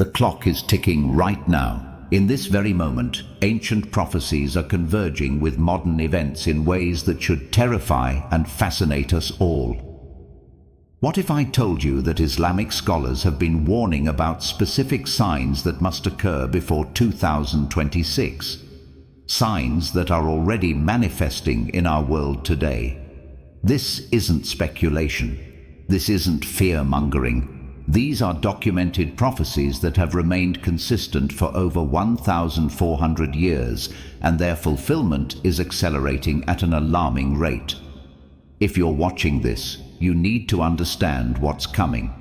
The clock is ticking right now. In this very moment, ancient prophecies are converging with modern events in ways that should terrify and fascinate us all. What if I told you that Islamic scholars have been warning about specific signs that must occur before 2026? Signs that are already manifesting in our world today. This isn't speculation. This isn't fear-mongering. These are documented prophecies that have remained consistent for over 1,400 years, and their fulfillment is accelerating at an alarming rate. If you're watching this, you need to understand what's coming.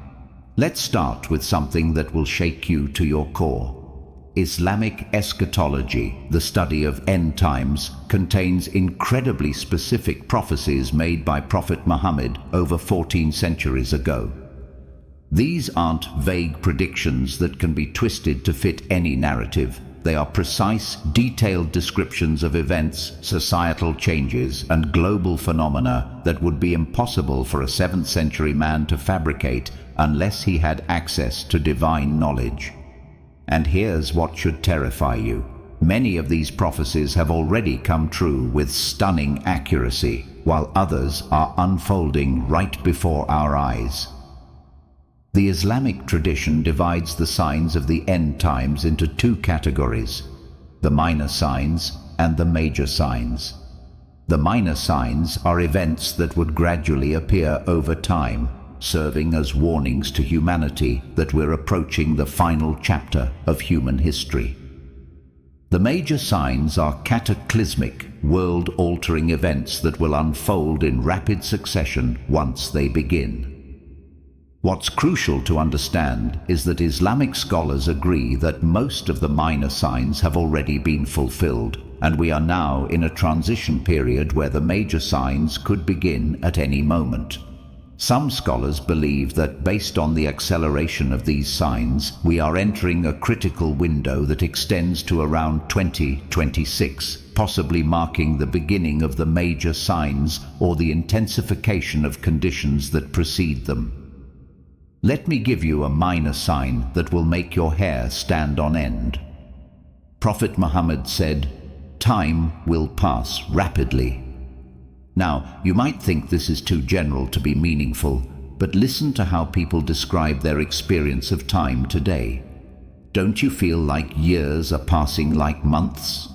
Let's start with something that will shake you to your core. Islamic eschatology, the study of end times, contains incredibly specific prophecies made by Prophet Muhammad over 14 centuries ago. These aren't vague predictions that can be twisted to fit any narrative. They are precise, detailed descriptions of events, societal changes, and global phenomena that would be impossible for a 7th century man to fabricate unless he had access to divine knowledge. And here's what should terrify you. Many of these prophecies have already come true with stunning accuracy, while others are unfolding right before our eyes. The Islamic tradition divides the signs of the end times into two categories: the minor signs and the major signs. The minor signs are events that would gradually appear over time, serving as warnings to humanity that we're approaching the final chapter of human history. The major signs are cataclysmic, world-altering events that will unfold in rapid succession once they begin. What's crucial to understand is that Islamic scholars agree that most of the minor signs have already been fulfilled, and we are now in a transition period where the major signs could begin at any moment. Some scholars believe that based on the acceleration of these signs, we are entering a critical window that extends to around 2026, possibly marking the beginning of the major signs or the intensification of conditions that precede them. Let me give you a minor sign that will make your hair stand on end. Prophet Muhammad said, "Time will pass rapidly." Now, you might think this is too general to be meaningful, but listen to how people describe their experience of time today. Don't you feel like years are passing like months?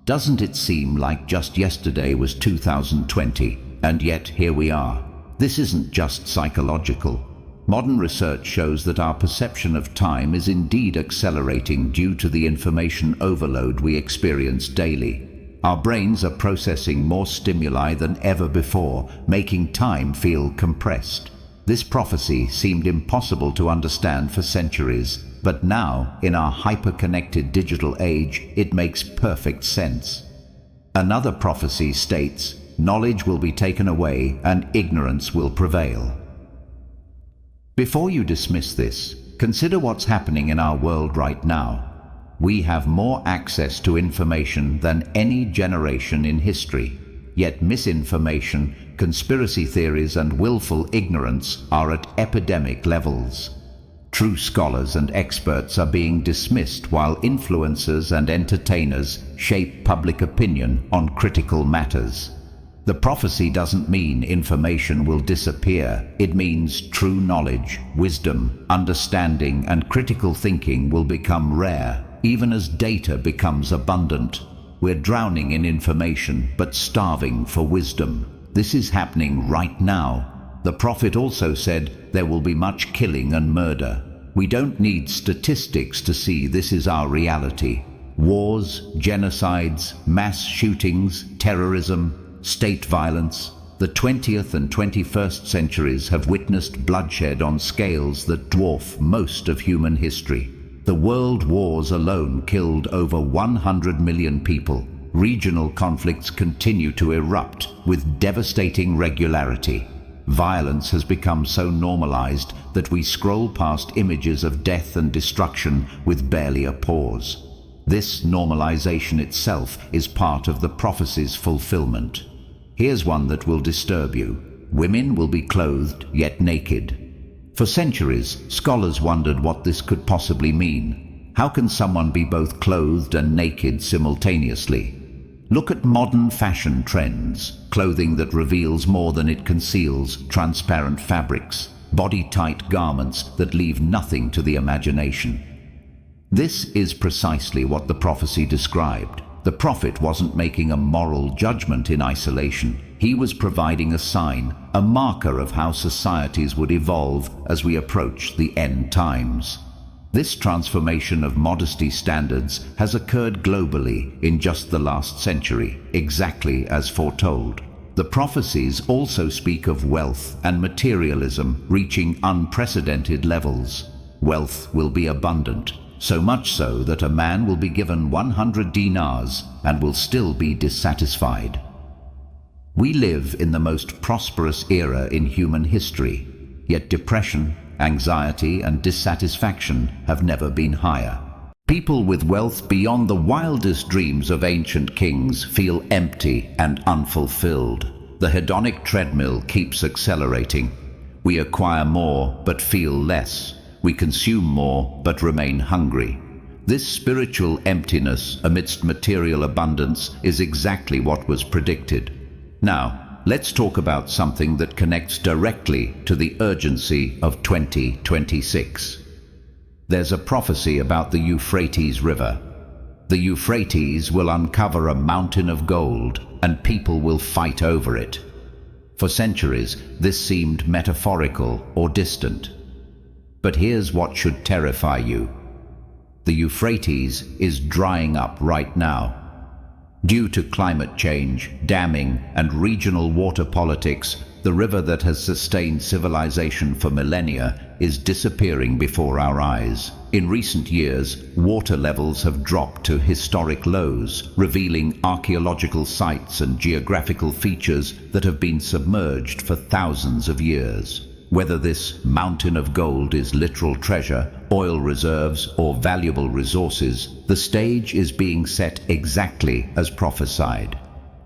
Doesn't it seem like just yesterday was 2020, and yet here we are? This isn't just psychological. Modern research shows that our perception of time is indeed accelerating due to the information overload we experience daily. Our brains are processing more stimuli than ever before, making time feel compressed. This prophecy seemed impossible to understand for centuries, but now, in our hyper-connected digital age, it makes perfect sense. Another prophecy states, "Knowledge will be taken away and ignorance will prevail." Before you dismiss this, consider what's happening in our world right now. We have more access to information than any generation in history, yet misinformation, conspiracy theories, and willful ignorance are at epidemic levels. True scholars and experts are being dismissed while influencers and entertainers shape public opinion on critical matters. The prophecy doesn't mean information will disappear. It means true knowledge, wisdom, understanding, and critical thinking will become rare, even as data becomes abundant. We're drowning in information, but starving for wisdom. This is happening right now. The prophet also said there will be much killing and murder. We don't need statistics to see this is our reality. Wars, genocides, mass shootings, terrorism, state violence. The 20th and 21st centuries have witnessed bloodshed on scales that dwarf most of human history. The world wars alone killed over 100 million people. Regional conflicts continue to erupt with devastating regularity. Violence has become so normalized that we scroll past images of death and destruction with barely a pause. This normalization itself is part of the prophecy's fulfillment. Here's one that will disturb you. Women will be clothed yet naked. For centuries, scholars wondered what this could possibly mean. How can someone be both clothed and naked simultaneously? Look at modern fashion trends, clothing that reveals more than it conceals, transparent fabrics, body-tight garments that leave nothing to the imagination. This is precisely what the prophecy described. The prophet wasn't making a moral judgment in isolation. He was providing a sign, a marker of how societies would evolve as we approach the end times. This transformation of modesty standards has occurred globally in just the last century, exactly as foretold. The prophecies also speak of wealth and materialism reaching unprecedented levels. Wealth will be abundant, so much so that a man will be given 100 dinars and will still be dissatisfied. We live in the most prosperous era in human history, yet depression, anxiety and dissatisfaction have never been higher. People with wealth beyond the wildest dreams of ancient kings feel empty and unfulfilled. The hedonic treadmill keeps accelerating. We acquire more but feel less. We consume more but remain hungry. This spiritual emptiness amidst material abundance is exactly what was predicted. Now, let's talk about something that connects directly to the urgency of 2026. There's a prophecy about the Euphrates River. The Euphrates will uncover a mountain of gold, and people will fight over it. For centuries, this seemed metaphorical or distant. But here's what should terrify you. The Euphrates is drying up right now. Due to climate change, damming, and regional water politics, the river that has sustained civilization for millennia is disappearing before our eyes. In recent years, water levels have dropped to historic lows, revealing archaeological sites and geographical features that have been submerged for thousands of years. Whether this mountain of gold is literal treasure, oil reserves, or valuable resources, the stage is being set exactly as prophesied.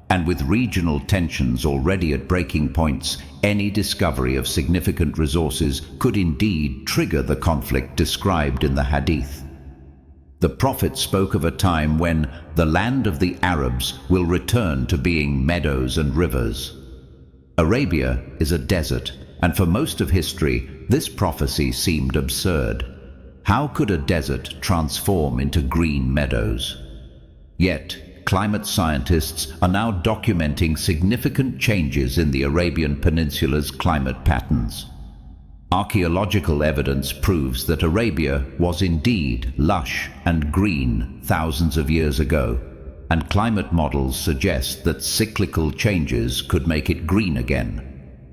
And with regional tensions already at breaking points, any discovery of significant resources could indeed trigger the conflict described in the Hadith. The prophet spoke of a time when the land of the Arabs will return to being meadows and rivers. Arabia is a desert, and for most of history, this prophecy seemed absurd. How could a desert transform into green meadows? Yet, climate scientists are now documenting significant changes in the Arabian Peninsula's climate patterns. Archaeological evidence proves that Arabia was indeed lush and green thousands of years ago, and climate models suggest that cyclical changes could make it green again.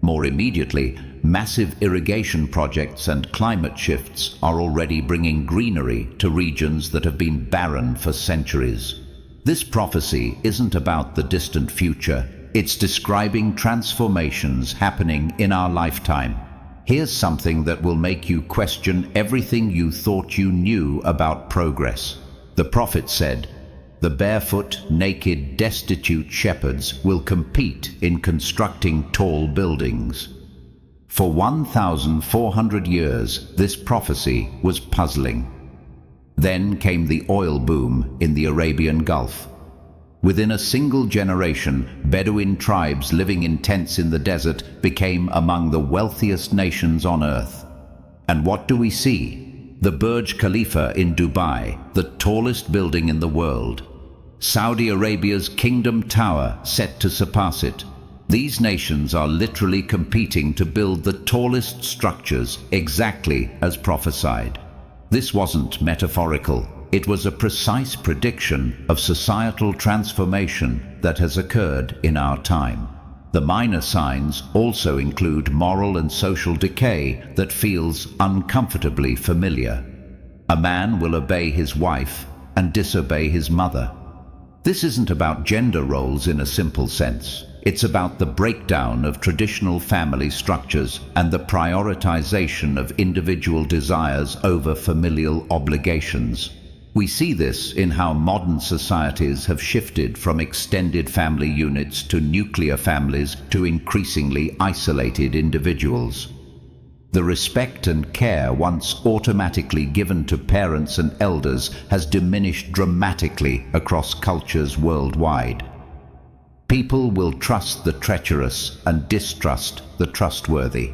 More immediately, massive irrigation projects and climate shifts are already bringing greenery to regions that have been barren for centuries. This prophecy isn't about the distant future, it's describing transformations happening in our lifetime. Here's something that will make you question everything you thought you knew about progress. The prophet said, "The barefoot, naked, destitute shepherds will compete in constructing tall buildings." For 1,400 years, this prophecy was puzzling. Then came the oil boom in the Arabian Gulf. Within a single generation, Bedouin tribes living in tents in the desert became among the wealthiest nations on earth. And what do we see? The Burj Khalifa in Dubai, the tallest building in the world. Saudi Arabia's Kingdom Tower, set to surpass it. These nations are literally competing to build the tallest structures exactly as prophesied. This wasn't metaphorical. It was a precise prediction of societal transformation that has occurred in our time. The minor signs also include moral and social decay that feels uncomfortably familiar. A man will obey his wife and disobey his mother. This isn't about gender roles in a simple sense. It's about the breakdown of traditional family structures and the prioritization of individual desires over familial obligations. We see this in how modern societies have shifted from extended family units to nuclear families to increasingly isolated individuals. The respect and care once automatically given to parents and elders has diminished dramatically across cultures worldwide. People will trust the treacherous and distrust the trustworthy.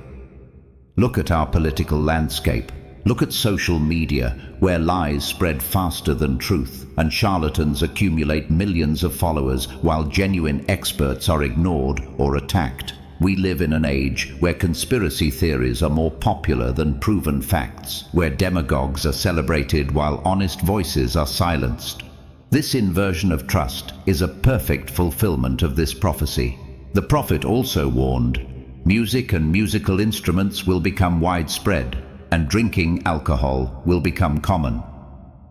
Look at our political landscape. Look at social media, where lies spread faster than truth and charlatans accumulate millions of followers while genuine experts are ignored or attacked. We live in an age where conspiracy theories are more popular than proven facts, where demagogues are celebrated while honest voices are silenced. This inversion of trust is a perfect fulfillment of this prophecy. The prophet also warned, music and musical instruments will become widespread, and drinking alcohol will become common.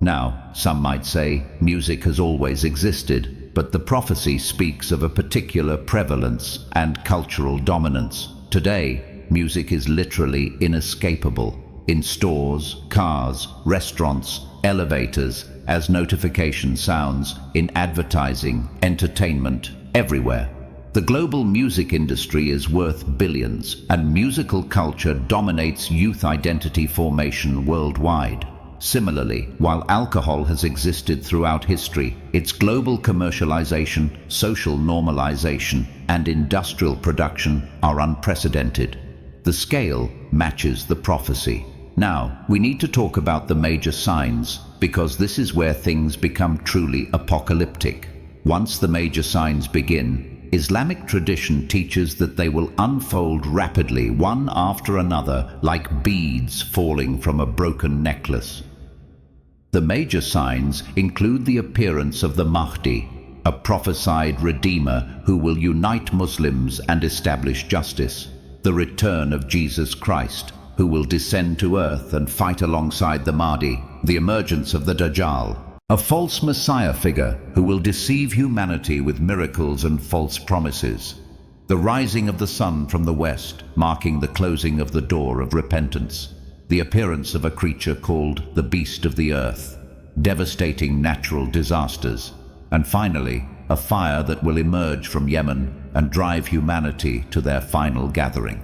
Now, some might say, music has always existed, but the prophecy speaks of a particular prevalence and cultural dominance. Today, music is literally inescapable. In stores, cars, restaurants, elevators, as notification sounds, in advertising, entertainment, everywhere. The global music industry is worth billions, and musical culture dominates youth identity formation worldwide. Similarly, while alcohol has existed throughout history, its global commercialization, social normalization, and industrial production are unprecedented. The scale matches the prophecy. Now, we need to talk about the major signs, because this is where things become truly apocalyptic. Once the major signs begin, Islamic tradition teaches that they will unfold rapidly, one after another, like beads falling from a broken necklace. The major signs include the appearance of the Mahdi, a prophesied redeemer who will unite Muslims and establish justice; the return of Jesus Christ, who will descend to earth and fight alongside the Mahdi; the emergence of the Dajjal, a false Messiah figure who will deceive humanity with miracles and false promises; the rising of the sun from the west, marking the closing of the door of repentance; the appearance of a creature called the beast of the earth, devastating natural disasters; and finally, a fire that will emerge from Yemen and drive humanity to their final gathering.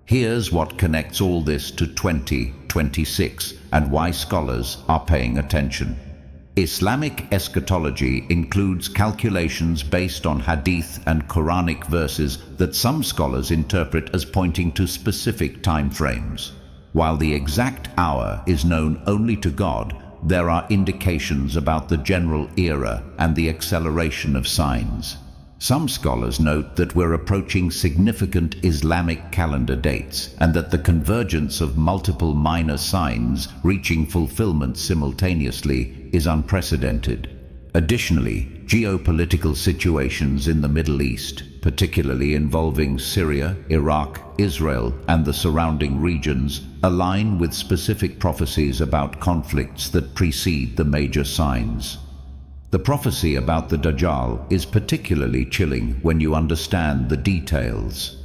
Here's what connects all this to 2026 and why scholars are paying attention. Islamic eschatology includes calculations based on hadith and Quranic verses that some scholars interpret as pointing to specific time frames. While the exact hour is known only to God, there are indications about the general era and the acceleration of signs. Some scholars note that we're approaching significant Islamic calendar dates, and that the convergence of multiple minor signs reaching fulfillment simultaneously is unprecedented. Additionally, geopolitical situations in the Middle East, particularly involving Syria, Iraq, Israel, and the surrounding regions, align with specific prophecies about conflicts that precede the major signs. The prophecy about the Dajjal is particularly chilling when you understand the details.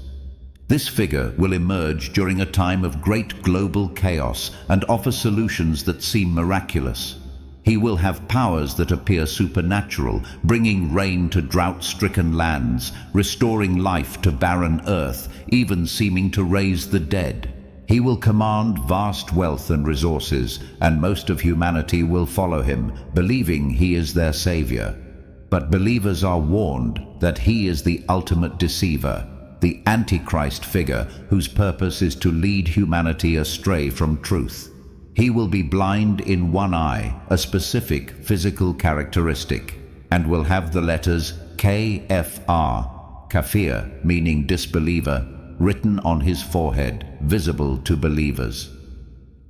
This figure will emerge during a time of great global chaos and offer solutions that seem miraculous. He will have powers that appear supernatural, bringing rain to drought-stricken lands, restoring life to barren earth, even seeming to raise the dead. He will command vast wealth and resources, and most of humanity will follow him, believing he is their savior. But believers are warned that he is the ultimate deceiver, the Antichrist figure whose purpose is to lead humanity astray from truth. He will be blind in one eye, a specific physical characteristic, and will have the letters KFR, kafir, meaning disbeliever, written on his forehead, visible to believers.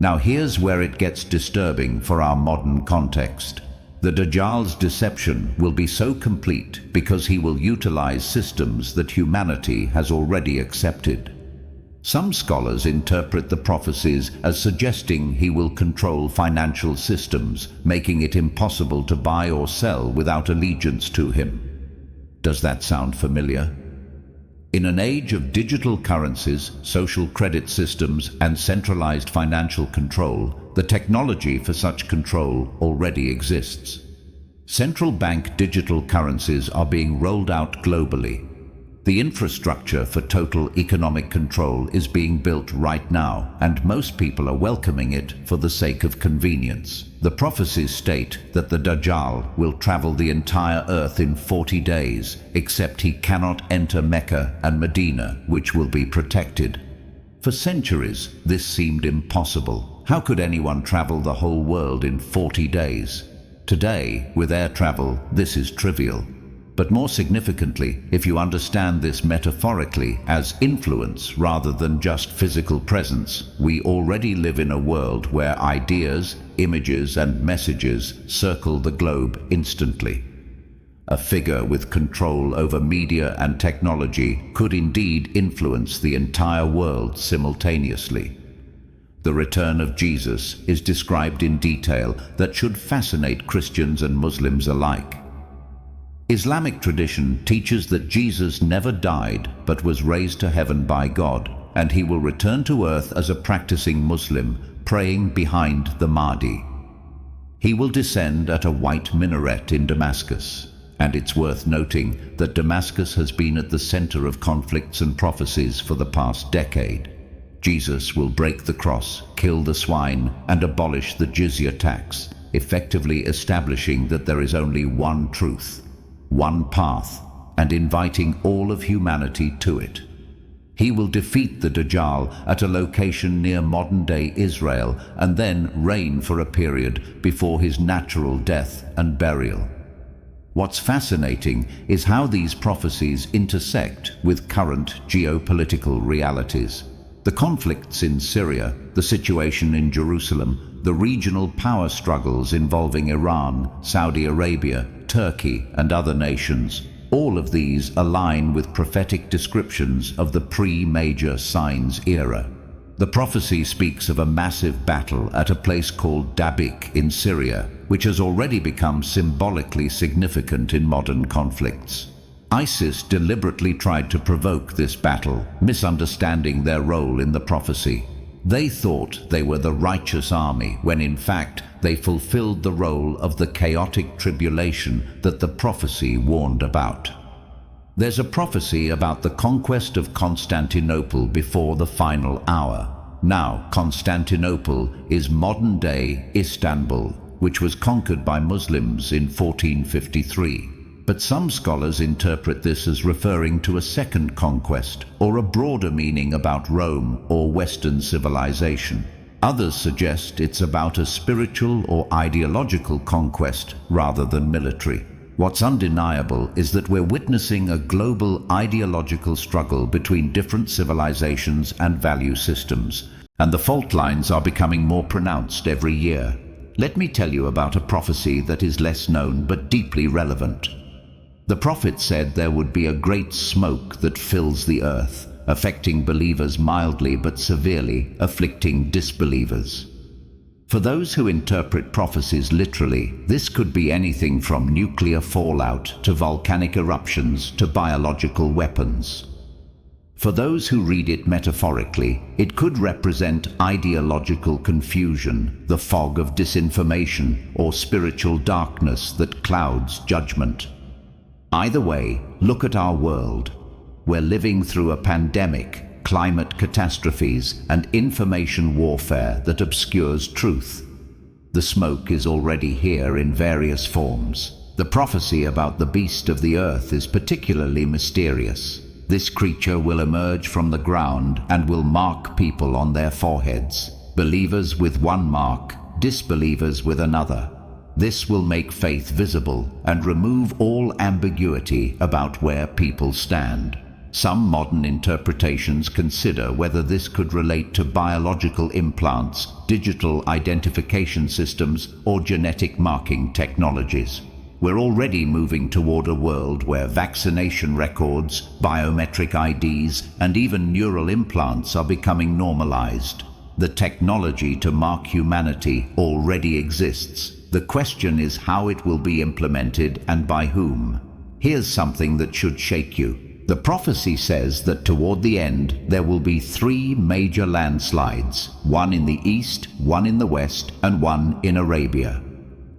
Now here's where it gets disturbing for our modern context. The Dajjal's deception will be so complete because he will utilize systems that humanity has already accepted. Some scholars interpret the prophecies as suggesting he will control financial systems, making it impossible to buy or sell without allegiance to him. Does that sound familiar? In an age of digital currencies, social credit systems, and centralized financial control, the technology for such control already exists. Central bank digital currencies are being rolled out globally. The infrastructure for total economic control is being built right now, and most people are welcoming it for the sake of convenience. The prophecies state that the Dajjal will travel the entire earth in 40 days, except he cannot enter Mecca and Medina, which will be protected. For centuries, this seemed impossible. How could anyone travel the whole world in 40 days? Today, with air travel, this is trivial. But more significantly, if you understand this metaphorically as influence rather than just physical presence, we already live in a world where ideas, images, and messages circle the globe instantly. A figure with control over media and technology could indeed influence the entire world simultaneously. The return of Jesus is described in detail that should fascinate Christians and Muslims alike. Islamic tradition teaches that Jesus never died but was raised to heaven by God, and he will return to earth as a practicing Muslim, praying behind the Mahdi. He will descend at a white minaret in Damascus, and it's worth noting that Damascus has been at the center of conflicts and prophecies for the past decade. Jesus will break the cross, kill the swine, and abolish the jizya tax, effectively establishing that there is only one truth, one path, and inviting all of humanity to it. He will defeat the Dajjal at a location near modern-day Israel and then reign for a period before his natural death and burial. What's fascinating is how these prophecies intersect with current geopolitical realities. The conflicts in Syria, the situation in Jerusalem, the regional power struggles involving Iran, Saudi Arabia, Turkey, and other nations, all of these align with prophetic descriptions of the pre-major signs era. The prophecy speaks of a massive battle at a place called Dabiq in Syria, which has already become symbolically significant in modern conflicts. ISIS deliberately tried to provoke this battle, misunderstanding their role in the prophecy. They thought they were the righteous army, when in fact they fulfilled the role of the chaotic tribulation that the prophecy warned about. There's a prophecy about the conquest of Constantinople before the final hour. Now, Constantinople is modern-day Istanbul, which was conquered by Muslims in 1453. But some scholars interpret this as referring to a second conquest, or a broader meaning about Rome or Western civilization. Others suggest it's about a spiritual or ideological conquest rather than military. What's undeniable is that we're witnessing a global ideological struggle between different civilizations and value systems, and the fault lines are becoming more pronounced every year. Let me tell you about a prophecy that is less known but deeply relevant. The prophet said there would be a great smoke that fills the earth, affecting believers mildly but severely, afflicting disbelievers. For those who interpret prophecies literally, this could be anything from nuclear fallout to volcanic eruptions to biological weapons. For those who read it metaphorically, it could represent ideological confusion, the fog of disinformation, or spiritual darkness that clouds judgment. Either way, look at our world. We're living through a pandemic, climate catastrophes, and information warfare that obscures truth. The smoke is already here in various forms. The prophecy about the beast of the earth is particularly mysterious. This creature will emerge from the ground and will mark people on their foreheads, believers with one mark, disbelievers with another. This will make faith visible and remove all ambiguity about where people stand. Some modern interpretations consider whether this could relate to biological implants, digital identification systems, or genetic marking technologies. We're already moving toward a world where vaccination records, biometric IDs, and even neural implants are becoming normalized. The technology to mark humanity already exists. The question is how it will be implemented and by whom. Here's something that should shake you. The prophecy says that toward the end there will be 3 major landslides, one in the east, one in the west, and one in Arabia.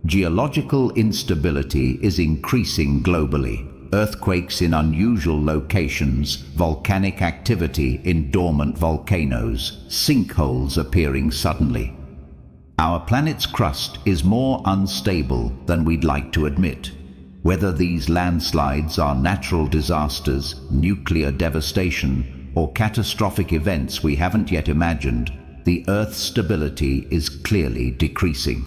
Geological instability is increasing globally. earthquakes in unusual locations, volcanic activity in dormant volcanoes, sinkholes appearing suddenly. Our planet's crust is more unstable than we'd like to admit. Whether these landslides are natural disasters, nuclear devastation, or catastrophic events we haven't yet imagined, the Earth's stability is clearly decreasing.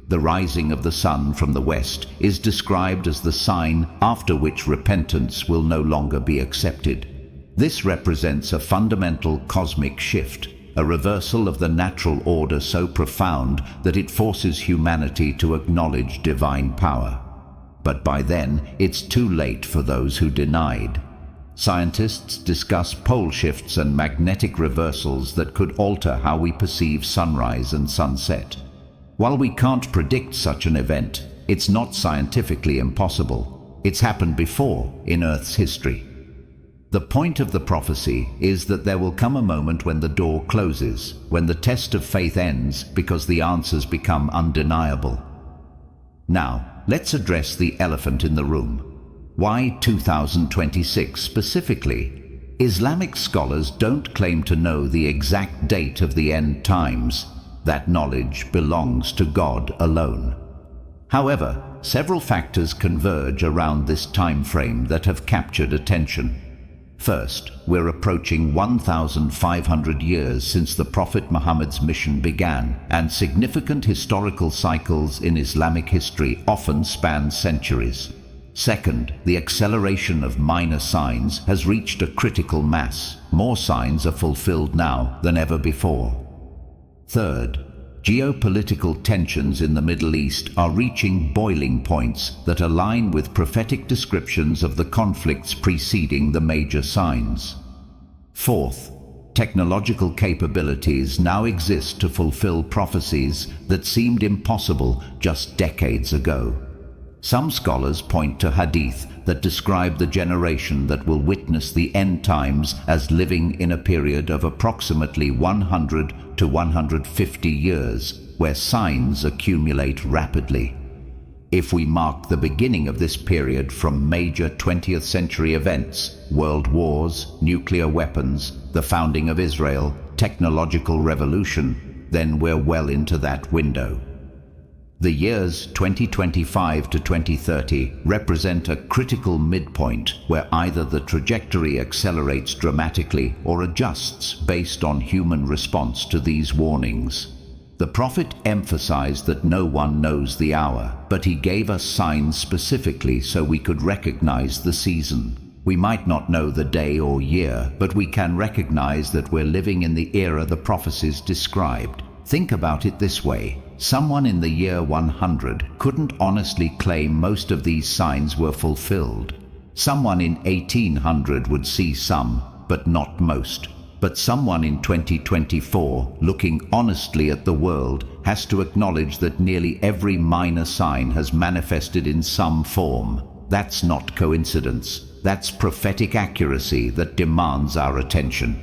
The rising of the sun from the west is described as the sign after which repentance will no longer be accepted. This represents a fundamental cosmic shift, a reversal of the natural order so profound that it forces humanity to acknowledge divine power. But by then, it's too late for those who denied. Scientists discuss pole shifts and magnetic reversals that could alter how we perceive sunrise and sunset. While we can't predict such an event, it's not scientifically impossible. It's happened before in Earth's history. The point of the prophecy is that there will come a moment when the door closes, when the test of faith ends because the answers become undeniable. Now, let's address the elephant in the room. Why 2026 specifically? Islamic scholars don't claim to know the exact date of the end times. That knowledge belongs to God alone. However, several factors converge around this time frame that have captured attention. First, we're approaching 1,500 years since the Prophet Muhammad's mission began, and significant historical cycles in Islamic history often span centuries. Second, the acceleration of minor signs has reached a critical mass. More signs are fulfilled now than ever before. Third, geopolitical tensions in the Middle East are reaching boiling points that align with prophetic descriptions of the conflicts preceding the major signs. Fourth, technological capabilities now exist to fulfill prophecies that seemed impossible just decades ago. Some scholars point to hadith that describe the generation that will witness the end times as living in a period of approximately 100 to 150 years, where signs accumulate rapidly. If we mark the beginning of this period from major 20th century events, world wars, nuclear weapons, the founding of Israel, technological revolution, then we're well into that window. The years 2025 to 2030 represent a critical midpoint where either the trajectory accelerates dramatically or adjusts based on human response to these warnings. The Prophet emphasized that no one knows the hour, but he gave us signs specifically so we could recognize the season. We might not know the day or year, but we can recognize that we're living in the era the prophecies described. Think about it this way. Someone in the year 100 couldn't honestly claim most of these signs were fulfilled. Someone in 1800 would see some, but not most. But someone in 2024, looking honestly at the world, has to acknowledge that nearly every minor sign has manifested in some form. That's not coincidence. That's prophetic accuracy that demands our attention.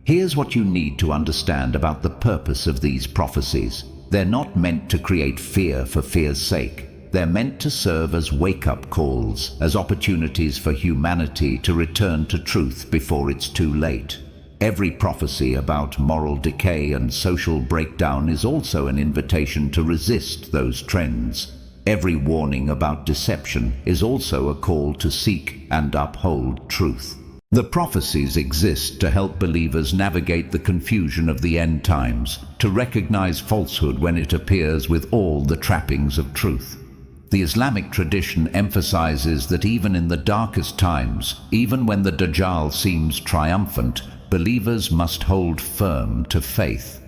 Here's what you need to understand about the purpose of these prophecies. They're not meant to create fear for fear's sake. They're meant to serve as wake-up calls, as opportunities for humanity to return to truth before it's too late. Every prophecy about moral decay and social breakdown is also an invitation to resist those trends. Every warning about deception is also a call to seek and uphold truth. The prophecies exist to help believers navigate the confusion of the end times, to recognize falsehood when it appears with all the trappings of truth. The Islamic tradition emphasizes that even in the darkest times, even when the Dajjal seems triumphant, believers must hold firm to faith.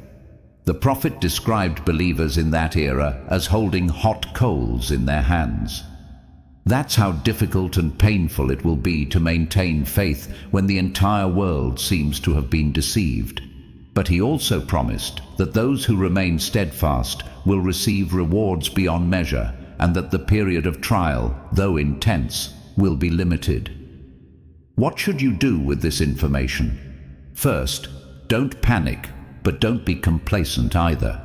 The Prophet described believers in that era as holding hot coals in their hands. That's how difficult and painful it will be to maintain faith when the entire world seems to have been deceived. But he also promised that those who remain steadfast will receive rewards beyond measure, and that the period of trial, though intense, will be limited. What should you do with this information? First, don't panic, but don't be complacent either.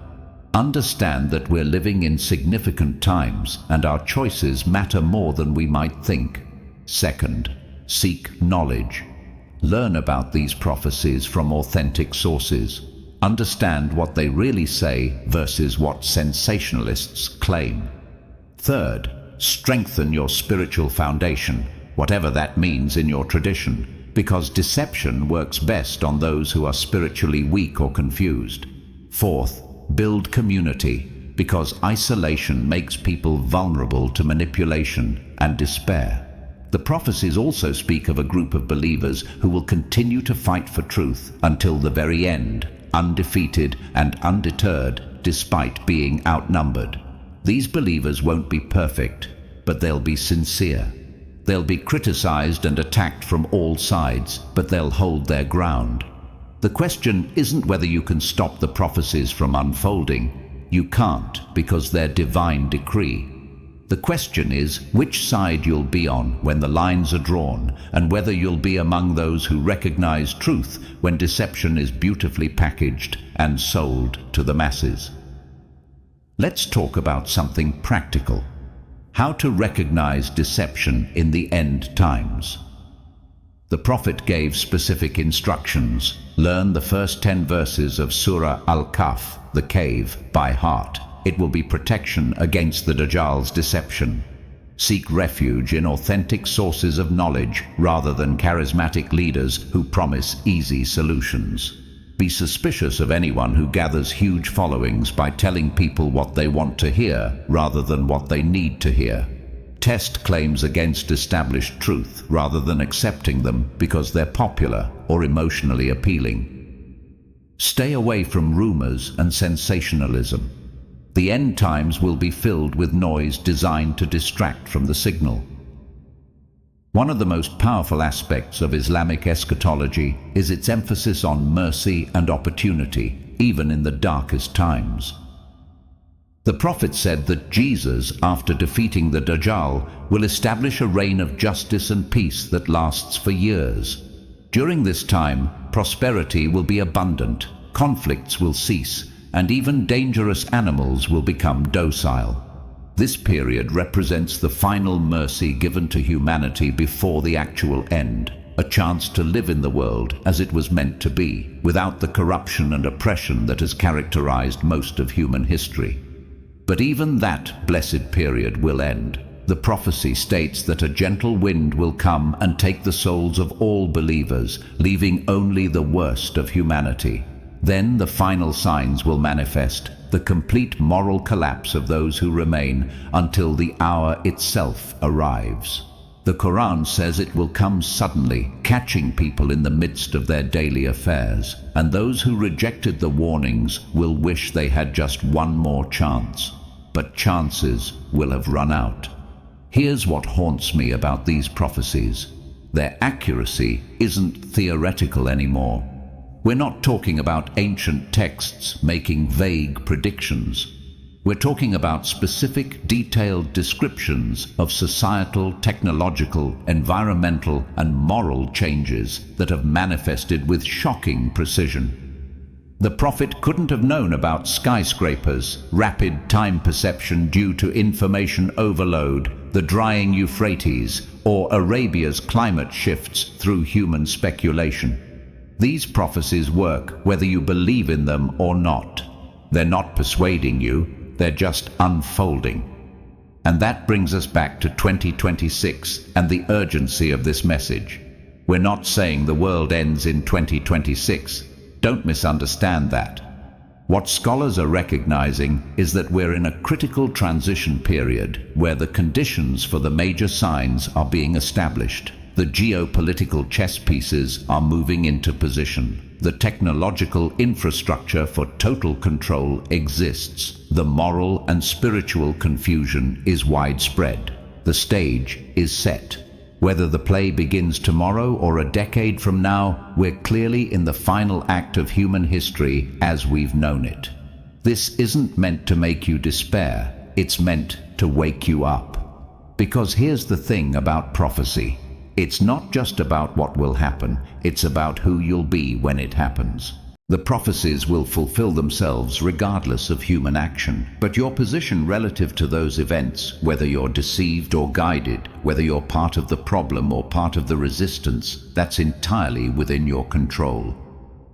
Understand that we're living in significant times and our choices matter more than we might think. Second, seek knowledge. Learn about these prophecies from authentic sources. Understand what they really say versus what sensationalists claim. Third, strengthen your spiritual foundation, whatever that means in your tradition, because deception works best on those who are spiritually weak or confused. Fourth, build community, because isolation makes people vulnerable to manipulation and despair. The prophecies also speak of a group of believers who will continue to fight for truth until the very end, undefeated and undeterred despite being outnumbered. These believers won't be perfect, but they'll be sincere. They'll be criticized and attacked from all sides, but they'll hold their ground. The question isn't whether you can stop the prophecies from unfolding. You can't, because they're divine decree. The question is which side you'll be on when the lines are drawn, and whether you'll be among those who recognize truth when deception is beautifully packaged and sold to the masses. Let's talk about something practical. How to recognize deception in the end times. The prophet gave specific instructions. Learn the first 10 verses of Surah Al-Kahf, the cave, by heart. It will be protection against the Dajjal's deception. Seek refuge in authentic sources of knowledge rather than charismatic leaders who promise easy solutions. Be suspicious of anyone who gathers huge followings by telling people what they want to hear rather than what they need to hear. Test claims against established truth rather than accepting them because they're popular or emotionally appealing. Stay away from rumors and sensationalism. The end times will be filled with noise designed to distract from the signal. One of the most powerful aspects of Islamic eschatology is its emphasis on mercy and opportunity, even in the darkest times. The prophet said that Jesus, after defeating the Dajjal, will establish a reign of justice and peace that lasts for years. During this time, prosperity will be abundant, conflicts will cease, and even dangerous animals will become docile. This period represents the final mercy given to humanity before the actual end, a chance to live in the world as it was meant to be, without the corruption and oppression that has characterized most of human history. But even that blessed period will end. The prophecy states that a gentle wind will come and take the souls of all believers, leaving only the worst of humanity. Then the final signs will manifest, the complete moral collapse of those who remain until the hour itself arrives. The Quran says it will come suddenly, catching people in the midst of their daily affairs, and those who rejected the warnings will wish they had just one more chance. But chances will have run out. Here's what haunts me about these prophecies. Their accuracy isn't theoretical anymore. We're not talking about ancient texts making vague predictions. We're talking about specific, detailed descriptions of societal, technological, environmental, and moral changes that have manifested with shocking precision. The prophet couldn't have known about skyscrapers, rapid time perception due to information overload, the drying Euphrates, or Arabia's climate shifts through human speculation. These prophecies work whether you believe in them or not. They're not persuading you, they're just unfolding. And that brings us back to 2026 and the urgency of this message. We're not saying the world ends in 2026. Don't misunderstand that. What scholars are recognizing is that we're in a critical transition period where the conditions for the major signs are being established. The geopolitical chess pieces are moving into position. The technological infrastructure for total control exists. The moral and spiritual confusion is widespread. The stage is set. Whether the play begins tomorrow or a decade from now, we're clearly in the final act of human history as we've known it. This isn't meant to make you despair. It's meant to wake you up. Because here's the thing about prophecy. It's not just about what will happen, it's about who you'll be when it happens. The prophecies will fulfill themselves regardless of human action, but your position relative to those events, whether you're deceived or guided, whether you're part of the problem or part of the resistance, that's entirely within your control.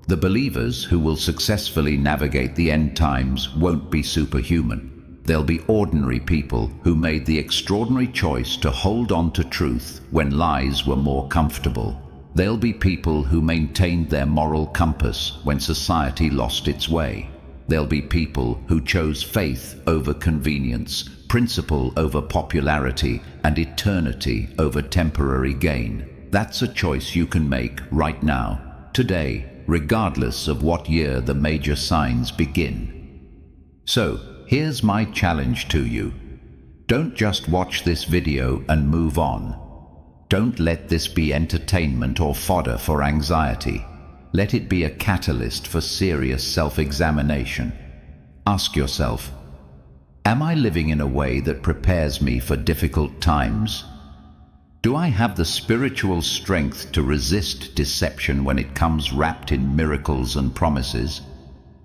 The believers who will successfully navigate the end times won't be superhuman. They'll be ordinary people who made the extraordinary choice to hold on to truth when lies were more comfortable. They'll be people who maintained their moral compass when society lost its way. They'll be people who chose faith over convenience, principle over popularity, and eternity over temporary gain. That's a choice you can make right now, today, regardless of what year the major signs begin. So, here's my challenge to you. Don't just watch this video and move on. Don't let this be entertainment or fodder for anxiety. Let it be a catalyst for serious self-examination. Ask yourself, am I living in a way that prepares me for difficult times? Do I have the spiritual strength to resist deception when it comes wrapped in miracles and promises?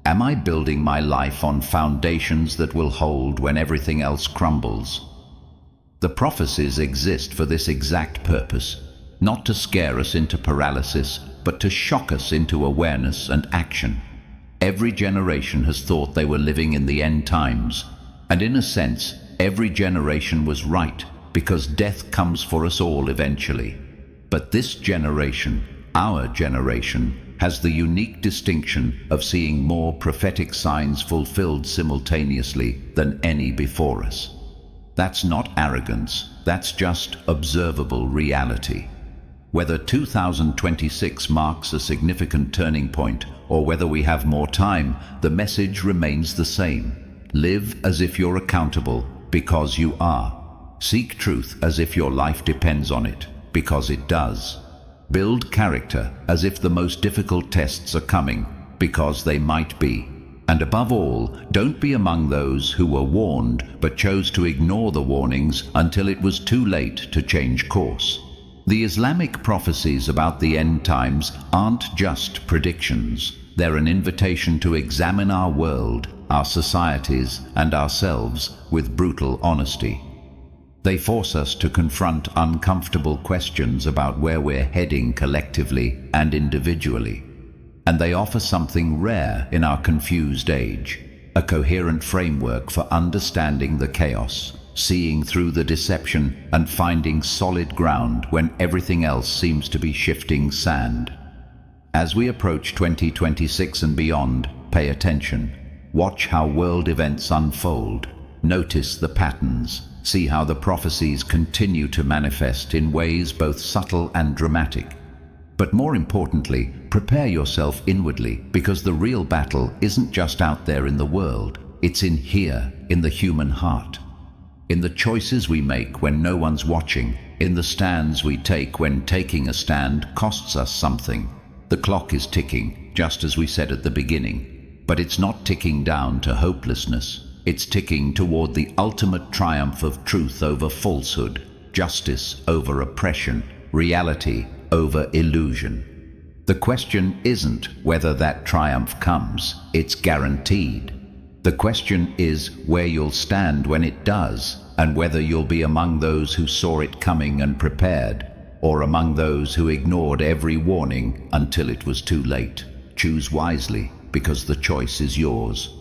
Am I building my life on foundations that will hold when everything else crumbles? The prophecies exist for this exact purpose, not to scare us into paralysis, but to shock us into awareness and action. Every generation has thought they were living in the end times, and in a sense, every generation was right, because death comes for us all eventually. But this generation, our generation, has the unique distinction of seeing more prophetic signs fulfilled simultaneously than any before us. That's not arrogance, that's just observable reality. Whether 2026 marks a significant turning point or whether we have more time, the message remains the same. Live as if you're accountable, because you are. Seek truth as if your life depends on it, because it does. Build character as if the most difficult tests are coming, because they might be. And above all, don't be among those who were warned but chose to ignore the warnings until it was too late to change course. The Islamic prophecies about the end times aren't just predictions. They're an invitation to examine our world, our societies, and ourselves with brutal honesty. They force us to confront uncomfortable questions about where we're heading collectively and individually. And they offer something rare in our confused age, a coherent framework for understanding the chaos, seeing through the deception, and finding solid ground when everything else seems to be shifting sand. As we approach 2026 and beyond, pay attention. Watch how world events unfold. Notice the patterns. See how the prophecies continue to manifest in ways both subtle and dramatic. But more importantly, prepare yourself inwardly, because the real battle isn't just out there in the world. It's in here, in the human heart. In the choices we make when no one's watching, in the stands we take when taking a stand costs us something. The clock is ticking, just as we said at the beginning. But it's not ticking down to hopelessness. It's ticking toward the ultimate triumph of truth over falsehood, justice over oppression, reality over illusion. The question isn't whether that triumph comes, it's guaranteed. The question is where you'll stand when it does, and whether you'll be among those who saw it coming and prepared, or among those who ignored every warning until it was too late. Choose wisely, because the choice is yours.